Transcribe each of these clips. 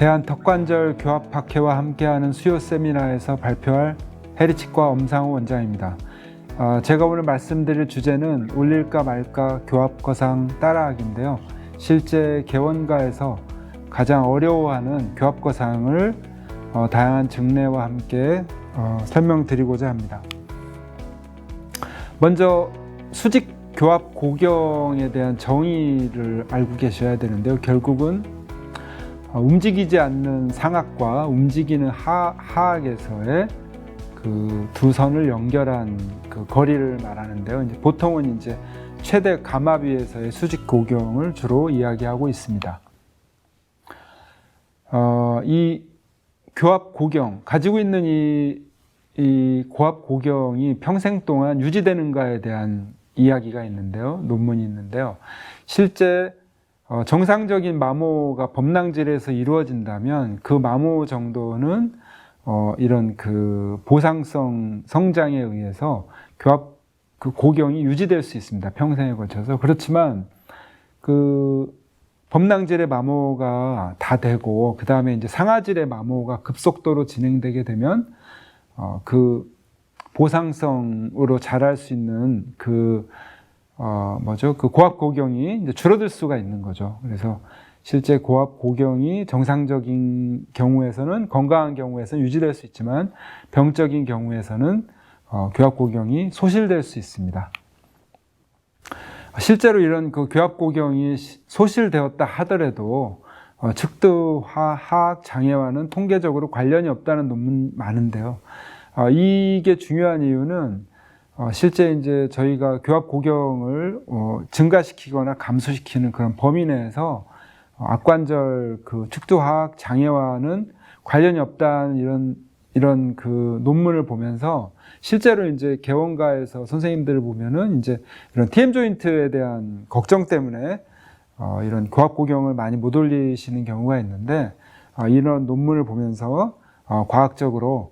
대한턱관절 교합학회와 함께하는 수요 세미나에서 발표할 해리치과 엄상호 원장입니다. 제가 오늘 말씀드릴 주제는 올릴까 말까 교합거상 따라하기인데요. 실제 개원가에서 가장 어려워하는 교합거상을 다양한 증례와 함께 설명드리고자 합니다. 먼저 수직 교합 고경에 대한 정의를 알고 계셔야 되는데요. 결국은 움직이지 않는 상악과 움직이는 하악에서의 그 두 선을 연결한 그 거리를 말하는데요. 보통은 이제 최대 감압위에서의 수직 고경을 주로 이야기하고 있습니다. 이 교합 고경, 가지고 있는 이 고합 고경이 평생 동안 유지되는가에 대한 이야기가 있는데요. 논문이 있는데요. 실제 정상적인 마모가 범낭질에서 이루어진다면 그 마모 정도는 이런 그 보상성 성장에 의해서 교합 그 고경이 유지될 수 있습니다. 평생에 걸쳐서. 그렇지만 그 범낭질의 마모가 다 되고 그 다음에 이제 상하질의 마모가 급속도로 진행되게 되면 그 보상성으로 자랄 수 있는 그 고합 고경이 이제 줄어들 수가 있는 거죠. 그래서 실제 고합 고경이 정상적인 경우에서는, 건강한 경우에서는 유지될 수 있지만 병적인 경우에서는 교합 고경이 소실될 수 있습니다. 실제로 이런 그 교합 고경이 소실되었다 하더라도 측두화 하악 장애와는 통계적으로 관련이 없다는 논문 많은데요. 이게 중요한 이유는 실제 이제 저희가 교합 고경을 증가시키거나 감소시키는 그런 범위 내에서 악관절 그 축두하악 장애와는 관련이 없다는 이런 그 논문을 보면서 실제로 이제 개원가에서 선생님들을 보면은 이제 이런 TM 조인트에 대한 걱정 때문에 이런 교합 고경을 많이 못 올리시는 경우가 있는데 이런 논문을 보면서 과학적으로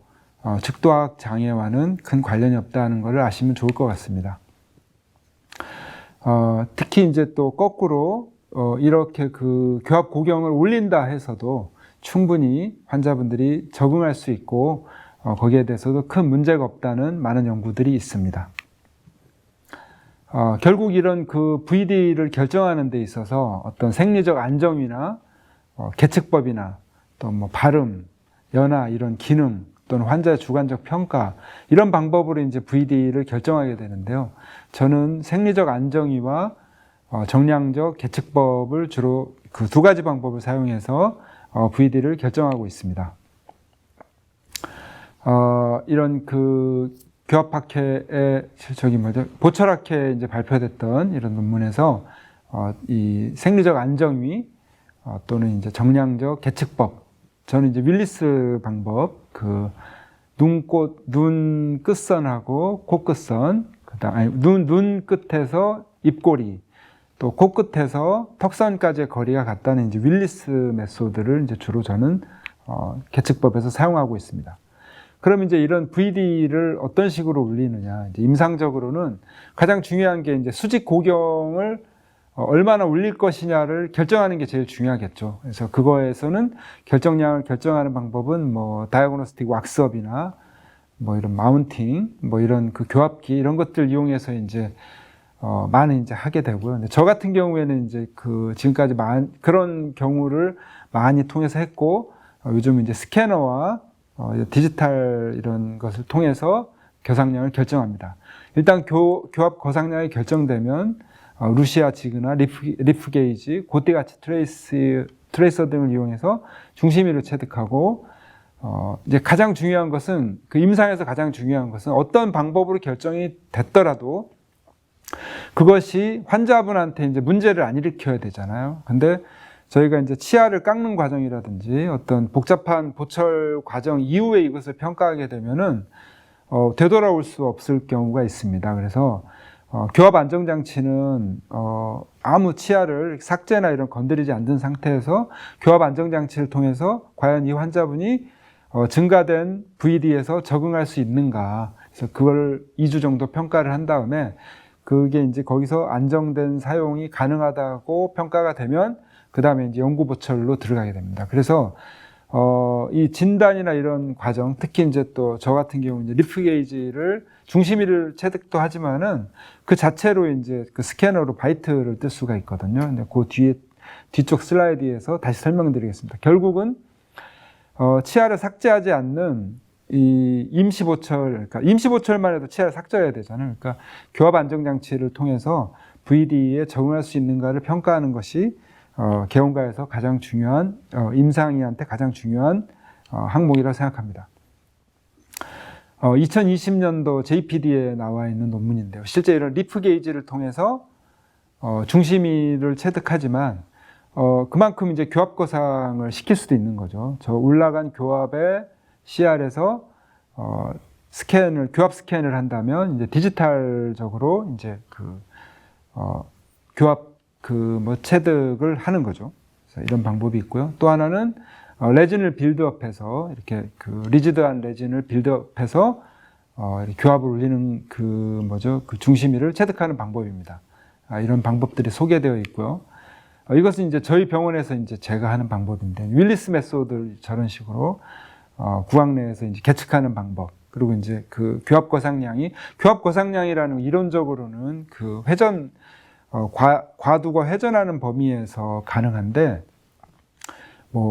측도하악 장애와는 큰 관련이 없다는 것을 아시면 좋을 것 같습니다. 특히 이제 또 거꾸로 이렇게 그 교합 고경을 올린다 해서도 충분히 환자분들이 적응할 수 있고 거기에 대해서도 큰 문제가 없다는 많은 연구들이 있습니다. 결국 이런 그 VD를 결정하는 데 있어서 어떤 생리적 안정이나 계측법이나 또 뭐 발음, 연화 이런 기능 또는 환자의 주관적 평가 이런 방법으로 이제 VD를 결정하게 되는데요. 저는 생리적 안정위와 정량적 계측법을 주로 그 두 가지 방법을 사용해서 VD를 결정하고 있습니다. 이런 그 교합학회의 보철학회에 이제 발표됐던 이런 논문에서 이 생리적 안정위 또는 이제 정량적 계측법, 저는 이제 윌리스 방법, 그 눈 끝선하고 코 끝선, 눈 끝에서 입꼬리, 또 코끝에서 턱선까지의 거리가 같다는 이제 윌리스 메소드를 이제 주로 저는 계측법에서 사용하고 있습니다. 그럼 이제 이런 VD를 어떤 식으로 올리느냐? 이제 임상적으로는 가장 중요한 게 이제 수직 고경을 얼마나 올릴 것이냐를 결정하는 게 제일 중요하겠죠. 그래서 그거에서는 결정량을 결정하는 방법은 뭐 다이아그노스틱 왁스업이나 뭐 이런 마운팅, 뭐 이런 그 교합기 이런 것들 이용해서 이제 많이 이제 하게 되고요. 근데 저 같은 경우에는 이제 그 지금까지 그런 경우를 많이 통해서 했고, 요즘 이제 스캐너와 디지털 이런 것을 통해서 거상량을 결정합니다. 일단 교합 거상량이 결정되면 루시아 지그나 리프 게이지, 고띠같이 트레이서 등을 이용해서 중심위를 체득하고, 이제 가장 중요한 것은 그 임상에서 가장 중요한 것은 어떤 방법으로 결정이 됐더라도 그것이 환자분한테 이제 문제를 안 일으켜야 되잖아요. 근데 저희가 이제 치아를 깎는 과정이라든지 어떤 복잡한 보철 과정 이후에 이것을 평가하게 되면은 되돌아올 수 없을 경우가 있습니다. 그래서 교합 안정장치는 아무 치아를 삭제나 이런 건드리지 않는 상태에서 교합 안정장치를 통해서 과연 이 환자분이 증가된 VD에서 적응할 수 있는가. 그래서 그걸 2주 정도 평가를 한 다음에 그게 이제 거기서 안정된 사용이 가능하다고 평가가 되면 그 다음에 이제 영구 보철로 들어가게 됩니다. 그래서 이 진단이나 이런 과정, 특히 이제 또 저 같은 경우 이제 리프 게이지를 중심위를 체득도 하지만은 그 자체로 이제 그 스캐너로 바이트를 뜰 수가 있거든요. 근데 그 뒤쪽 슬라이드에서 다시 설명드리겠습니다. 결국은 치아를 삭제하지 않는 이 임시 보철, 그러니까 임시 보철만 해도 치아를 삭제해야 되잖아요. 그러니까 교합 안정 장치를 통해서 VD에 적응할 수 있는가를 평가하는 것이 개원가에서 가장 중요한 임상의한테 가장 중요한 항목이라고 생각합니다. 2020년도 JPD에 나와 있는 논문인데요. 실제 이런 리프 게이지를 통해서 중심위를 체득하지만 그만큼 이제 교합 거상을 시킬 수도 있는 거죠. 저 올라간 교합의 CR에서 교합 스캔을 한다면 이제 디지털적으로 이제 교합 체득을 하는 거죠. 그래서 이런 방법이 있고요. 또 하나는 레진을 빌드업해서 이렇게 리지드한 레진을 빌드업해서 교합을 올리는 그 중심위를 체득하는 방법입니다. 이런 방법들이 소개되어 있고요. 이것은 이제 저희 병원에서 이제 제가 하는 방법인데, 윌리스 메소드 저런 식으로 구강 내에서 이제 계측하는 방법, 그리고 이제 그 교합 거상량이라는 이론적으로는 그 회전 과두가 회전하는 범위에서 가능한데,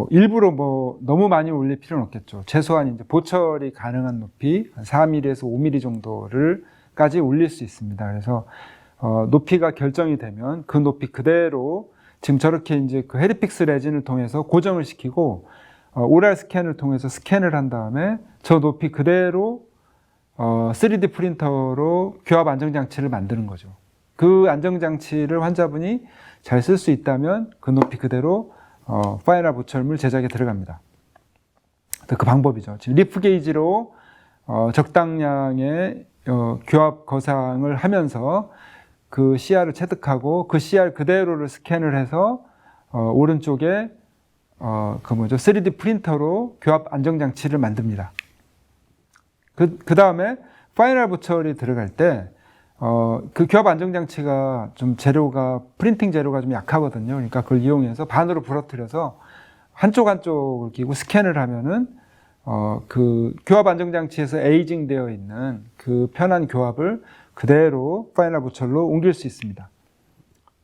일부러 너무 많이 올릴 필요는 없겠죠. 최소한 이제 보철이 가능한 높이 한 4mm에서 5mm 정도를까지 올릴 수 있습니다. 그래서 높이가 결정이 되면 그 높이 그대로 지금 저렇게 이제 그 헤리픽스 레진을 통해서 고정을 시키고 오랄 스캔을 통해서 스캔을 한 다음에 저 높이 그대로 3D 프린터로 교합 안정장치를 만드는 거죠. 그 안정장치를 환자분이 잘 쓸 수 있다면 그 높이 그대로 파이널 보철물 제작에 들어갑니다. 그 방법이죠. 지금 리프 게이지로 적당량의 교합 거상을 하면서 그 CR을 체득하고 그 CR 그대로를 스캔을 해서 오른쪽에 3D 프린터로 교합 안정장치를 만듭니다. 그 다음에 파이널 보철이 들어갈 때 그 교합 안정장치가 좀 프린팅 재료가 좀 약하거든요. 그러니까 그걸 이용해서 반으로 부러뜨려서 한쪽을 끼고 스캔을 하면은 그 교합 안정장치에서 에이징 되어 있는 그 편한 교합을 그대로 파이널 보철로 옮길 수 있습니다.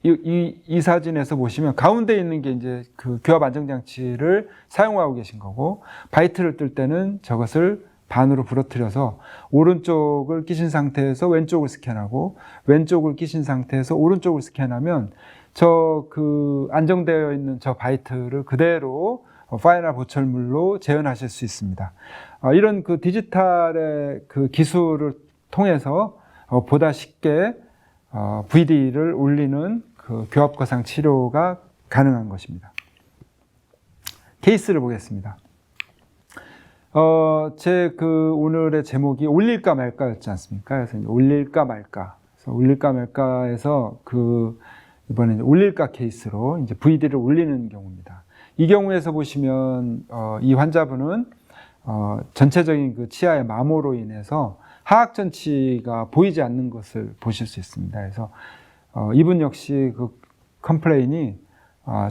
이 사진에서 보시면 가운데 있는 게 이제 그 교합 안정장치를 사용하고 계신 거고, 바이트를 뜰 때는 저것을 반으로 부러뜨려서 오른쪽을 끼신 상태에서 왼쪽을 스캔하고, 왼쪽을 끼신 상태에서 오른쪽을 스캔하면 안정되어 있는 저 바이트를 그대로 파이널 보철물로 재현하실 수 있습니다. 이런 그 디지털의 그 기술을 통해서 보다 쉽게 VD를 올리는 그 교합 거상 치료가 가능한 것입니다. 케이스를 보겠습니다. 오늘의 제목이 올릴까 말까였지 않습니까? 그래서 올릴까 말까. 그래서 올릴까 말까에서 이번에 올릴까 케이스로 이제 VD를 올리는 경우입니다. 이 경우에서 보시면, 이 환자분은, 전체적인 그 치아의 마모로 인해서 하악전치가 보이지 않는 것을 보실 수 있습니다. 그래서, 이분 역시 그 컴플레인이,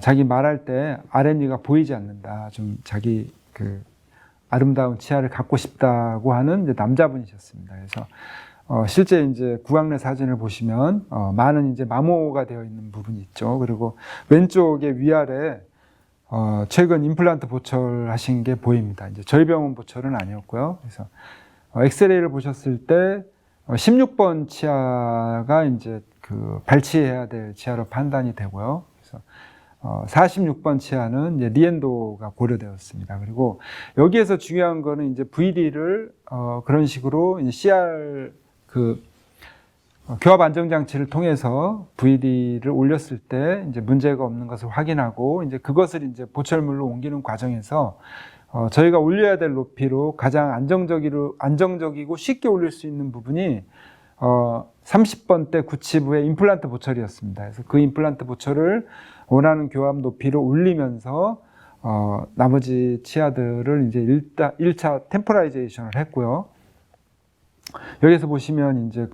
자기 말할 때 R&E가 보이지 않는다. 좀 자기 아름다운 치아를 갖고 싶다고 하는 이제 남자분이셨습니다. 그래서 실제 이제 구강 내 사진을 보시면 많은 이제 마모가 되어 있는 부분이 있죠. 그리고 왼쪽에 위아래 최근 임플란트 보철하신 게 보입니다. 이제 저희 병원 보철은 아니었고요. 그래서 엑스레이를 보셨을 때 16번 치아가 이제 발치해야 될 치아로 판단이 되고요. 그래서 46번 치아는 이제 리엔도가 고려되었습니다. 그리고 여기에서 중요한 거는 이제 VD를 그런 식으로 이제 CR 교합 안정장치를 통해서 VD를 올렸을 때 이제 문제가 없는 것을 확인하고, 이제 그것을 이제 보철물로 옮기는 과정에서 저희가 올려야 될 높이로 가장 안정적이고 쉽게 올릴 수 있는 부분이 30번대 구치부의 임플란트 보철이었습니다. 그래서 그 임플란트 보철을 원하는 교합 높이로 올리면서 나머지 치아들을 이제 1차 템포라이제이션을 했고요. 여기서 보시면 이제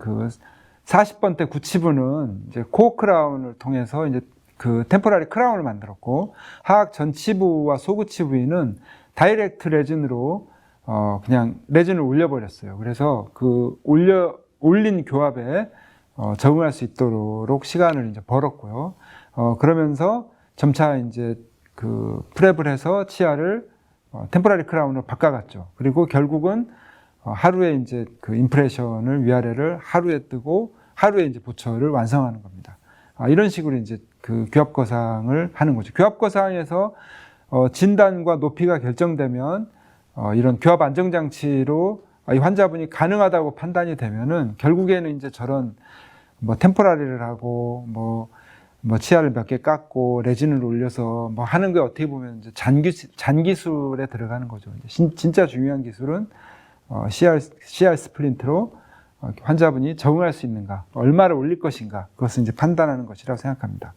40번대 구치부는 이제 코어 크라운을 통해서 이제 그 템포라리 크라운을 만들었고, 하악 전치부와 소구치 부위는 다이렉트 레진으로 그냥 레진을 올려버렸어요. 그래서 그 올린 교합에 적응할 수 있도록 시간을 이제 벌었고요. 그러면서 점차 이제 그 프랩을 해서 치아를 템포라리 크라운으로 바꿔갔죠. 그리고 결국은 하루에 이제 그 임프레션을 위아래를 하루에 뜨고 하루에 이제 보철을 완성하는 겁니다. 이런 식으로 이제 그 교합 거상을 하는 거죠. 교합 거상에서 진단과 높이가 결정되면 이런 교합 안정 장치로 이 환자분이 가능하다고 판단이 되면은 결국에는 이제 저런 뭐 템포라리를 하고 뭐 치아를 몇 개 깎고 레진을 올려서 뭐 하는 게 어떻게 보면 이제 잔기술에 들어가는 거죠. 진짜 중요한 기술은 CR 스플린트로 환자분이 적응할 수 있는가, 얼마를 올릴 것인가, 그것을 이제 판단하는 것이라고 생각합니다.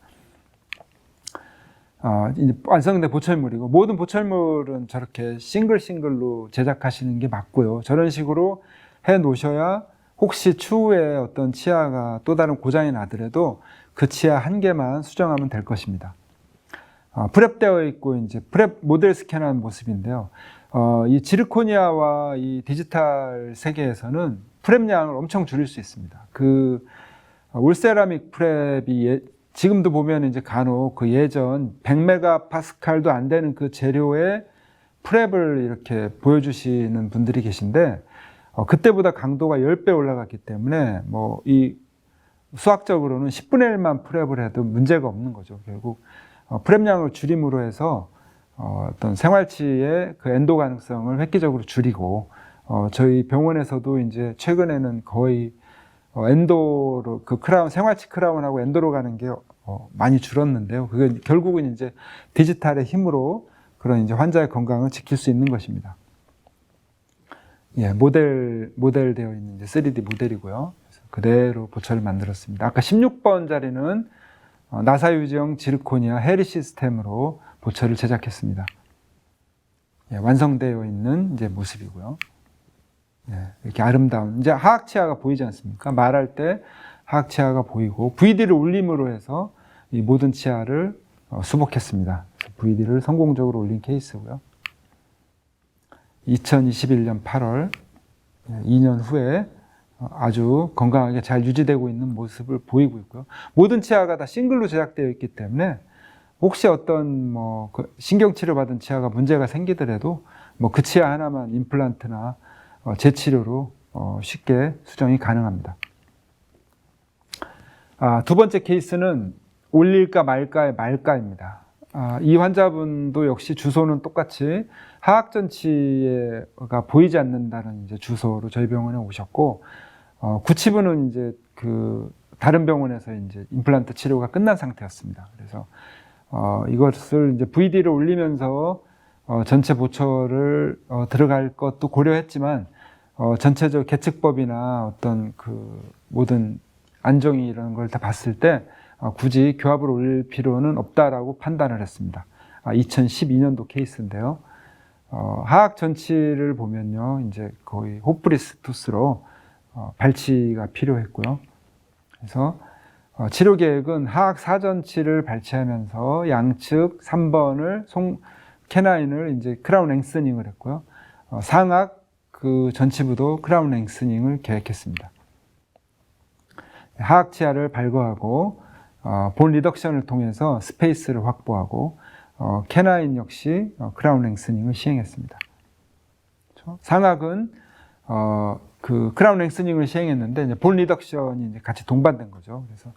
이제 완성된 보철물이고, 모든 보철물은 저렇게 싱글로 제작하시는 게 맞고요. 저런 식으로 해 놓으셔야 혹시 추후에 어떤 치아가 또 다른 고장이 나더라도 그 치아 한 개만 수정하면 될 것입니다. 프랩되어 있고, 이제 프랩 모델 스캔하는 모습인데요. 이 지르코니아와 이 디지털 세계에서는 프랩량을 엄청 줄일 수 있습니다. 그 올세라믹 프랩이 지금도 보면 이제 간혹 그 예전 100메가파스칼도 안 되는 그 재료의 프랩을 이렇게 보여주시는 분들이 계신데, 그때보다 강도가 10배 올라갔기 때문에 뭐 이 수학적으로는 10분의 1만 프랩을 해도 문제가 없는 거죠. 결국 프랩량을 줄임으로 해서 어떤 생활치의 그 엔도 가능성을 획기적으로 줄이고, 저희 병원에서도 이제 최근에는 거의 엔도로 그 크라운, 생활치 크라운하고 엔도로 가는 게 많이 줄었는데요. 그게 결국은 이제 디지털의 힘으로 그런 이제 환자의 건강을 지킬 수 있는 것입니다. 예, 모델되어 있는 이제 3D 모델이고요. 그래서 그대로 보철을 만들었습니다. 아까 16번 자리는 나사 유지형 지르코니아 해리 시스템으로 보철을 제작했습니다. 예, 완성되어 있는 이제 모습이고요. 예, 이렇게 아름다운, 이제 하악 치아가 보이지 않습니까? 말할 때 하악 치아가 보이고, VD를 올림으로 해서 이 모든 치아를 수복했습니다. VD를 성공적으로 올린 케이스고요. 2021년 8월, 2년 후에 아주 건강하게 잘 유지되고 있는 모습을 보이고 있고요. 모든 치아가 다 싱글로 제작되어 있기 때문에 혹시 어떤 뭐 신경치료 받은 치아가 문제가 생기더라도 뭐 그 치아 하나만 임플란트나 재치료로 쉽게 수정이 가능합니다. 두 번째 케이스는 올릴까 말까의 말까입니다. 이 환자분도 역시 주소는 똑같이 하악전치가 보이지 않는다는 이제 주소로 저희 병원에 오셨고, 구치부는 이제 그 다른 병원에서 이제 임플란트 치료가 끝난 상태였습니다. 그래서 이것을 이제 VD를 올리면서 전체 보철을 들어갈 것도 고려했지만, 전체적 계측법이나 어떤 그 모든 안정이 이런 걸 다 봤을 때 굳이 교합을 올릴 필요는 없다라고 판단을 했습니다. 2012년도 케이스인데요. 하악 전치를 보면요, 이제 거의 호프리스 투스로 발치가 필요했고요. 그래서 치료 계획은 하악 사전치를 발치하면서 양측 3번을 캐나인을 이제 크라운 랭스닝을 했고요. 상악 그 전치부도 크라운 랭스닝을 계획했습니다. 하악 치아를 발거하고 본 리덕션을 통해서 스페이스를 확보하고, 캐나인 역시 크라운 랭스닝을 시행했습니다. 그렇죠? 상악은 그 크라운 랭스닝을 시행했는데 이제 본 리덕션이 이제 같이 동반된 거죠. 그래서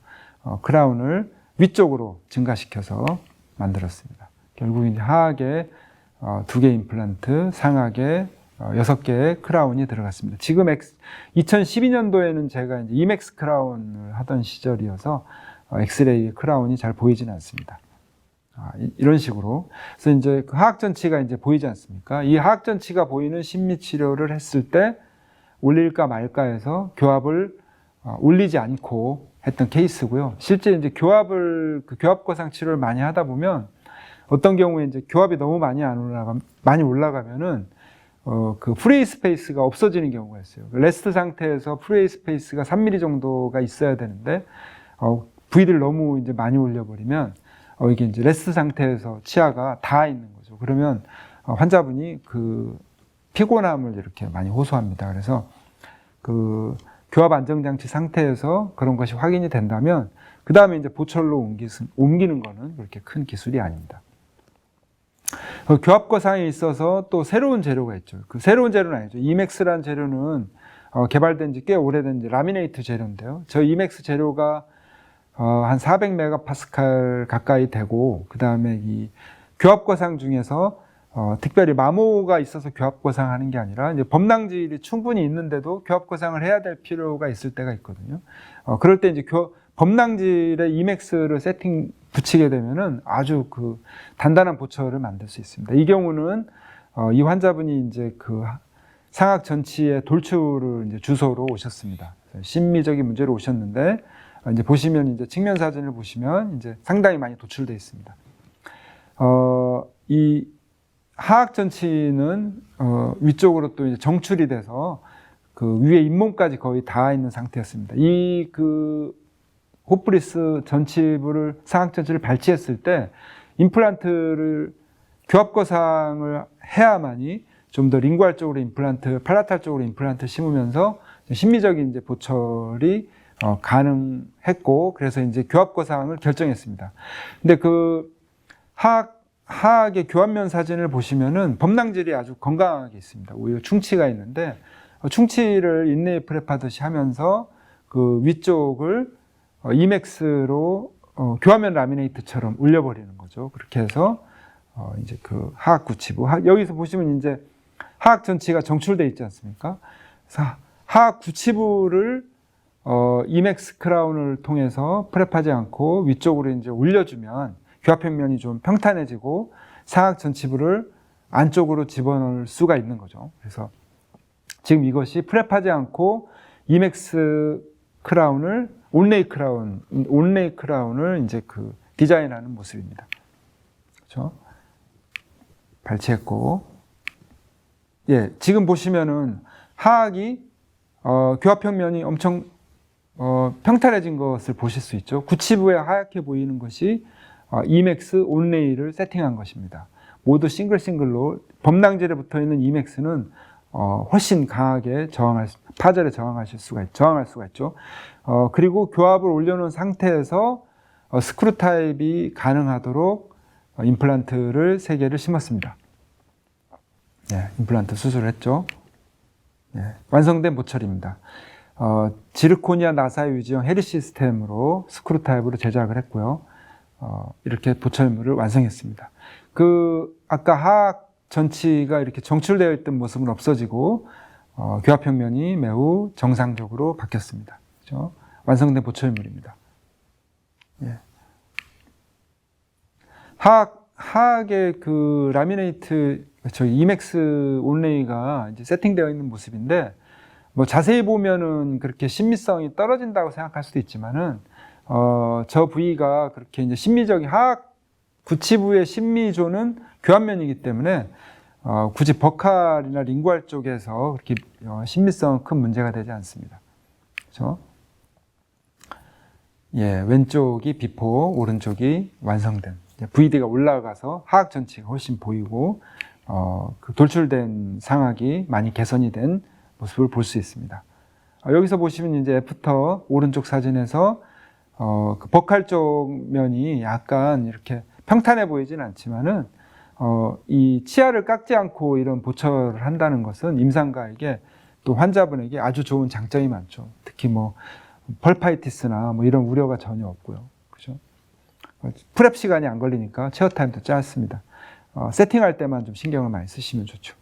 크라운을 위쪽으로 증가시켜서 만들었습니다. 결국 이제 하악에 2개 임플란트, 상악에 6개의 크라운이 들어갔습니다. 지금 2012년도에는 제가 이제 이맥스 크라운을 하던 시절이어서 엑스레이 크라운이 잘 보이지는 않습니다. 이런 식으로. 그래서 이제 그 하악전치가 이제 보이지 않습니까? 이 하악전치가 보이는 심미치료를 했을 때 올릴까 말까 해서 교합을 올리지 않고 했던 케이스고요. 실제 이제 그 교합거상 치료를 많이 하다 보면 어떤 경우에 이제 교합이 너무 많이 올라가면은 그 프레이 스페이스가 없어지는 경우가 있어요. 레스트 상태에서 프레이 스페이스가 3mm 정도가 있어야 되는데 VD를 너무 이제 많이 올려버리면 이게 이제 레스트 상태에서 치아가 닿아 있는 거죠. 그러면 환자분이 그 피곤함을 이렇게 많이 호소합니다. 그래서 그 교합 안정장치 상태에서 그런 것이 확인이 된다면 그 다음에 이제 보철로 옮기는 거는 그렇게 큰 기술이 아닙니다. 교합 거상에 있어서 또 새로운 재료가 있죠. 그 새로운 재료는 아니죠. 이맥스라는 재료는 개발된 지 꽤 오래된 라미네이트 재료인데요. 저 이맥스 재료가 한 400메가파스칼 가까이 되고, 그 다음에 이 교합 거상 중에서 특별히 마모가 있어서 교합 거상하는 게 아니라 이제 범낭질이 충분히 있는데도 교합 거상을 해야 될 필요가 있을 때가 있거든요. 그럴 때 이제 범낭질에 이맥스를 붙이게 되면은 아주 그 단단한 보철을 만들 수 있습니다. 이 경우는 이 환자분이 이제 그 상악 전치의 돌출을 이제 주소로 오셨습니다. 심미적인 문제로 오셨는데 이제 보시면 이제 측면 사진을 보시면 이제 상당히 많이 도출되어 있습니다. 이 하악 전치는 위쪽으로 또 이제 정출이 돼서 그 위에 잇몸까지 거의 닿아 있는 상태였습니다. 이 그 호프리스 전치부를 상악 전치를 발치했을 때 임플란트를 교합 거상을 해야만이 좀 더 링구알 쪽으로 임플란트, 팔라탈 쪽으로 임플란트 심으면서 심미적인 이제 보철이 가능했고, 그래서 이제 교합 거상을 결정했습니다. 근데 그 하악의 교합면 사진을 보시면은 범낭질이 아주 건강하게 있습니다. 오히려 충치가 있는데 충치를 인내에 프랩하듯이 하면서 그 위쪽을 이맥스로 교합면 라미네이트처럼 올려버리는 거죠. 그렇게 해서 이제 그 하악 구치부, 여기서 보시면 이제 하악 전치가 정출되어 있지 않습니까? 그래서 하악 구치부를 이맥스 크라운을 통해서 프랩하지 않고 위쪽으로 이제 올려주면 교합평면이 좀 평탄해지고 상악 전치부를 안쪽으로 집어넣을 수가 있는 거죠. 그래서 지금 이것이 프랩하지 않고 이맥스 크라운을 온레이 크라운을 이제 그 디자인하는 모습입니다. 그렇죠? 발치했고, 예, 지금 보시면은 하악이 교합평면이 엄청 평탄해진 것을 보실 수 있죠. 구치부에 하얗게 보이는 것이 이맥스 온레이를 세팅한 것입니다. 모두 싱글로 범낭질에 붙어 있는 이맥스는 훨씬 강하게 파절에 저항할 수가 있죠. 그리고 교합을 올려놓은 상태에서 스크루 타입이 가능하도록 임플란트를 3개를 심었습니다. 예, 임플란트 수술을 했죠. 예, 완성된 보철입니다. 지르코니아 나사 유지형 헤리 시스템으로 스크루 타입으로 제작을 했고요. 이렇게 보철물을 완성했습니다. 아까 하악 전치가 이렇게 정출되어 있던 모습은 없어지고 교합평면이 매우 정상적으로 바뀌었습니다. 그렇죠? 완성된 보철물입니다. 예. 하악의 그 라미네이트, 이맥스 온레이가 이제 세팅되어 있는 모습인데, 뭐 자세히 보면은 그렇게 신미성이 떨어진다고 생각할 수도 있지만은, 저 부위가 그렇게 이제 하악 구치부의 신미조는 교합면이기 때문에, 굳이 버칼이나 링구알 쪽에서 그렇게 신미성은 큰 문제가 되지 않습니다. 그렇죠? 예, 왼쪽이 비포, 오른쪽이 완성된. VD가 올라가서 하악 전치가 훨씬 보이고, 그 돌출된 상악이 많이 개선이 된 모습을 볼 수 있습니다. 여기서 보시면 이제 애프터 오른쪽 사진에서 그 버칼 쪽 면이 약간 이렇게 평탄해 보이진 않지만은 이 치아를 깎지 않고 이런 보철을 한다는 것은 임상가에게 또 환자분에게 아주 좋은 장점이 많죠. 특히 뭐 펄파이티스나 뭐 이런 우려가 전혀 없고요. 그죠? 프랩 시간이 안 걸리니까 체어 타임도 짧습니다. 세팅할 때만 좀 신경을 많이 쓰시면 좋죠.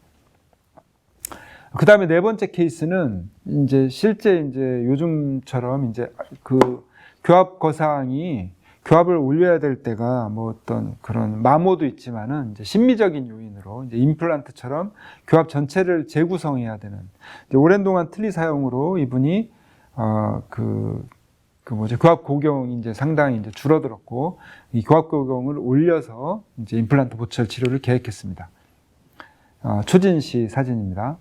그 다음에 4번째 케이스는 이제 실제 이제 요즘처럼 이제 그 교합 거상이 교합을 올려야 될 때가 뭐 어떤 그런 마모도 있지만은 이제 심미적인 요인으로 이제 임플란트처럼 교합 전체를 재구성해야 되는 이제 오랜 동안 틀니 사용으로 이분이 교합 고경이 이제 상당히 이제 줄어들었고, 이 교합 고경을 올려서 이제 임플란트 보철 치료를 계획했습니다. 초진시 사진입니다.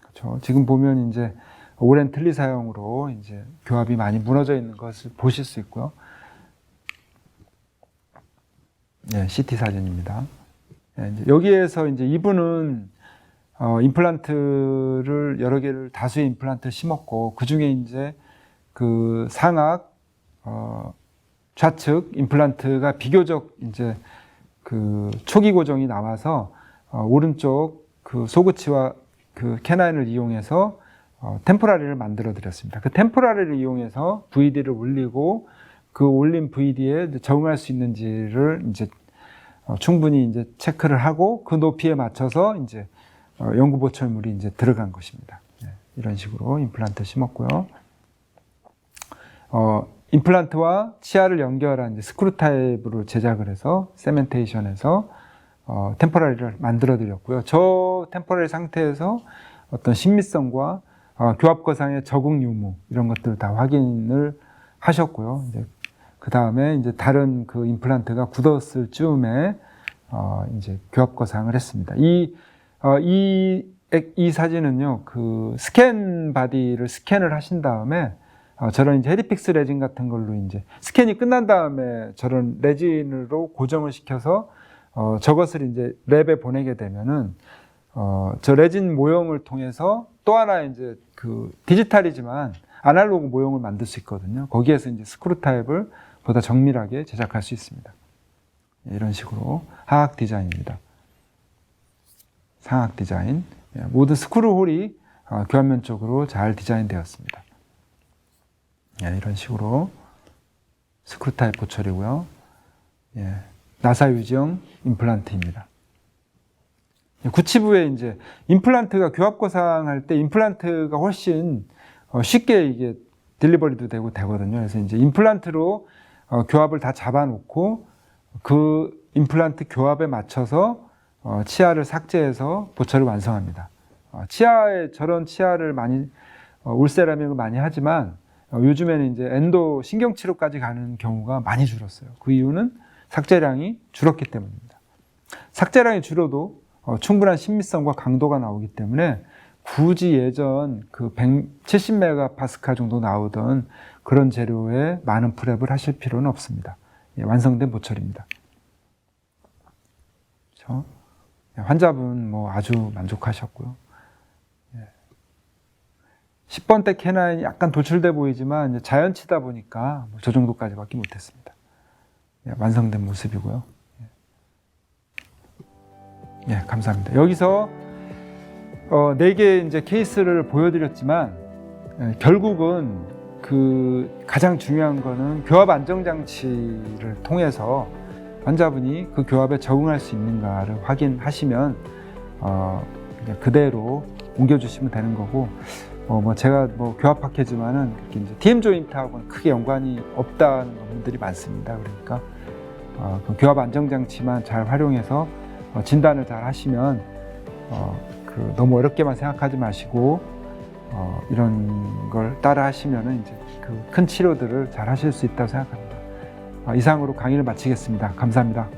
그렇죠. 지금 보면 이제 오랜 틀니 사용으로 이제 교합이 많이 무너져 있는 것을 보실 수 있고요. CT 사진입니다. 이제 여기에서 이제 이분은 임플란트를 여러 개를 다수의 임플란트를 심었고 그 중에 이제 그 상악 좌측 임플란트가 비교적 이제 그 초기 고정이 나와서 오른쪽 그 소구치와 그 캐나인을 이용해서 템포라리를 만들어 드렸습니다. 그 템포라리를 이용해서 VD를 올리고 그 올린 VD에 적응할 수 있는지를 이제 충분히 이제 체크를 하고 그 높이에 맞춰서 이제 연구 보철물이 이제 들어간 것입니다. 이런 식으로 임플란트 심었고요. 임플란트와 치아를 연결한 이제 스크류 타입으로 제작을 해서 세멘테이션해서 템포라리를 만들어 드렸고요. 저 템포라리 상태에서 어떤 신미성과 교합 거상의 적응 유무 이런 것들 다 확인을 하셨고요. 이제 그 다음에 이제 다른 그 임플란트가 굳었을 즈음에 이제 교합 거상을 했습니다. 이 사진은요, 그 스캔 바디를 스캔을 하신 다음에 저런 이제 헤리픽스 레진 같은 걸로 이제 스캔이 끝난 다음에 저런 레진으로 고정을 시켜서 저것을 이제 랩에 보내게 되면은 저 레진 모형을 통해서 또 하나 이제 그 디지털이지만 아날로그 모형을 만들 수 있거든요. 거기에서 이제 스크류 타입을 보다 정밀하게 제작할 수 있습니다. 이런 식으로 하악 디자인입니다. 상악 디자인. 모든 스크류 홀이 교환면 쪽으로 잘 디자인되었습니다. 이런 식으로 스크류 타입 보철이고요. 나사 유지형 임플란트입니다. 구치부에 이제 임플란트가 교합 거상할 때 임플란트가 훨씬 쉽게 이게 딜리버리도 되거든요. 그래서 이제 임플란트로 교합을 다 잡아놓고 그 임플란트 교합에 맞춰서 치아를 삭제해서 보철을 완성합니다. 저런 치아를 많이 울세라믹을 많이 하지만 요즘에는 이제 엔도 신경치료까지 가는 경우가 많이 줄었어요. 그 이유는 삭제량이 줄었기 때문입니다. 삭제량이 줄어도 충분한 신미성과 강도가 나오기 때문에 굳이 예전 그 170메가파스칼 정도 나오던 그런 재료에 많은 프랩을 하실 필요는 없습니다. 완성된 보철입니다. 그렇죠? 환자분 뭐 아주 만족하셨고요. 10번대 캐나인이 약간 도출돼 보이지만 이제 자연치다 보니까 저 정도까지밖에 못했습니다. 완성된 모습이고요. 감사합니다. 여기서 4개 이제 케이스를 보여드렸지만 결국은 그 가장 중요한 거는 교합 안정 장치를 통해서 환자분이 그 교합에 적응할 수 있는가를 확인하시면 그냥 그대로 옮겨주시면 되는 거고 뭐 제가 뭐 교합학회지만은 이제 TM 조인트하고는 크게 연관이 없다는 분들이 많습니다. 그러니까 그 교합 안정 장치만 잘 활용해서 진단을 잘 하시면 그 너무 어렵게만 생각하지 마시고 이런 걸 따라 하시면은 이제 그 큰 치료들을 잘 하실 수 있다고 생각합니다. 이상으로 강의를 마치겠습니다. 감사합니다.